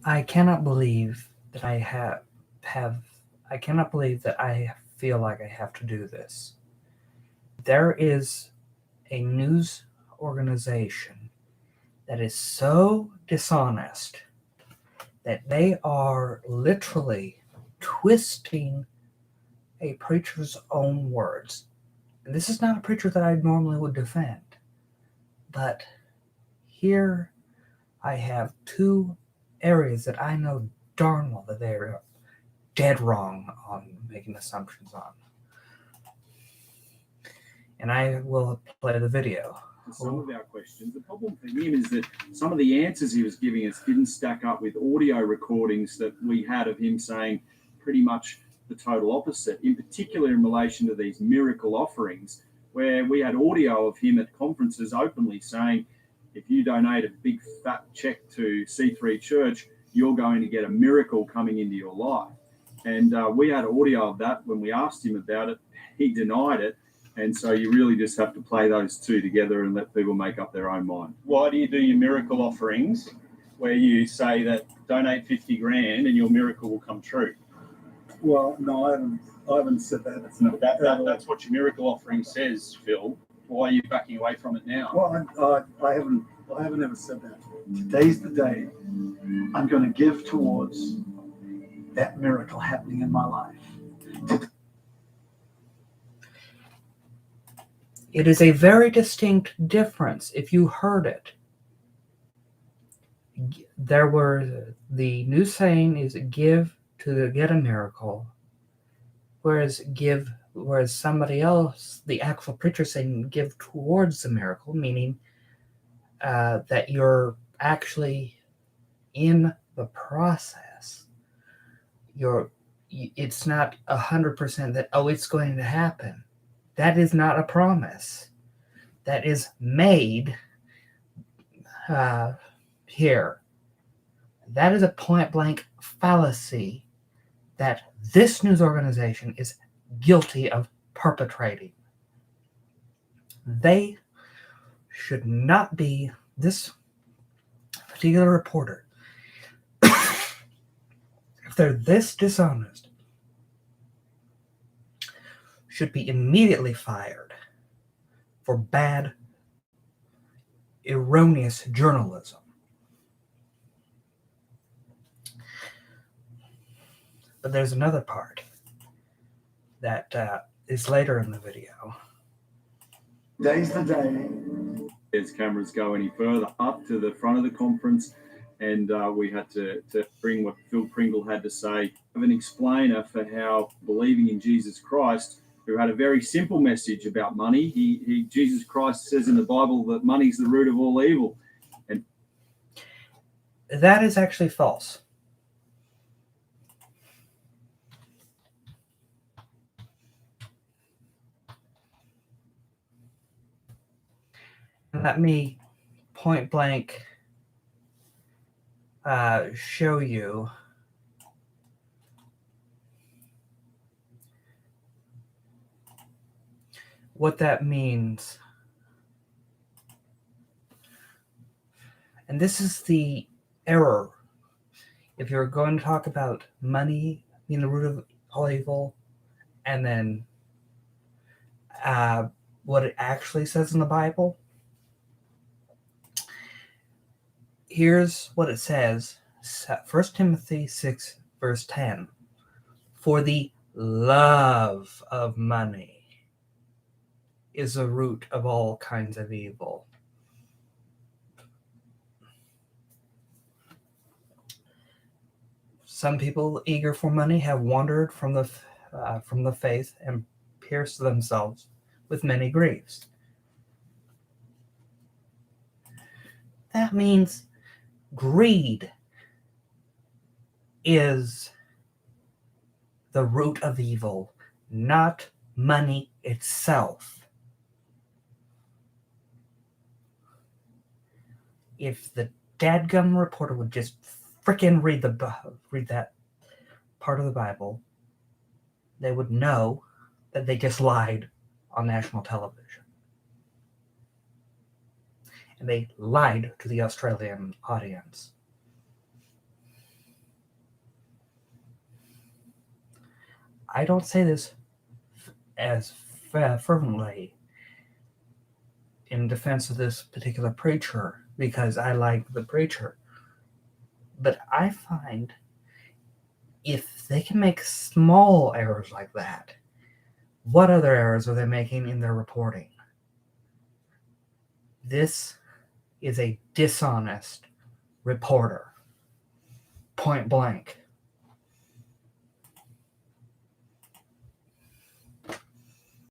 I cannot believe that I cannot believe that I feel like I have to do this. There is a news organization that is so dishonest that they are literally twisting a preacher's own words. And this is not a preacher that I normally would defend, but here I have two areas that I know darn well that they're dead wrong on making assumptions on. And I will play the video. Some of our questions. The problem for him is that some of the answers he was giving us didn't stack up with audio recordings that we had of him saying pretty much the total opposite, in particular in relation to these miracle offerings, where we had audio of him at conferences openly saying, if you donate a big fat check to C3 Church, you're going to get a miracle coming into your life. And we had audio of that. When we asked him about it, he denied it. And so you really just have to play those two together and let people make up their own mind. Why do you do your miracle offerings where you say that donate 50 grand and your miracle will come true? Well, no, I haven't said that. No, that's what your miracle offering says, Phil. Why are you backing away from it now? Well, I haven't ever said that. Today's the day I'm going to give towards that miracle happening in my life. It is a very distinct difference if you heard it. There were the new saying is give to get a miracle, whereas somebody else, the actual preacher, saying give towards the miracle, meaning that you're actually in the process. It's not 100% that it's going to happen. That is not a promise. That is made here. That is a point-blank fallacy that this news organization is guilty of perpetrating. They should not be, this particular reporter, if they're this dishonest, should be immediately fired for bad, erroneous journalism. But there's another part that is later in the video. Today's the day. As cameras go any further up to the front of the conference, and we had to bring what Phil Pringle had to say of an explainer for how believing in Jesus Christ, who had a very simple message about money. Jesus Christ says in the Bible that money's the root of all evil. And that is actually false. Let me point blank show you what that means. And this is the error. If you're going to talk about money being the root of all evil, and then what it actually says in the Bible, here's what it says. 1 Timothy 6, verse 10. For the love of money is the root of all kinds of evil. Some people eager for money have wandered from the faith and pierced themselves with many griefs. That means greed is the root of evil, not money itself. If the dadgum reporter would just frickin' read that part of the Bible, they would know that they just lied on national television. And they lied to the Australian audience. I don't say this as fervently in defense of this particular preacher because I like the preacher. But I find if they can make small errors like that, what other errors are they making in their reporting? This is a dishonest reporter. Point blank.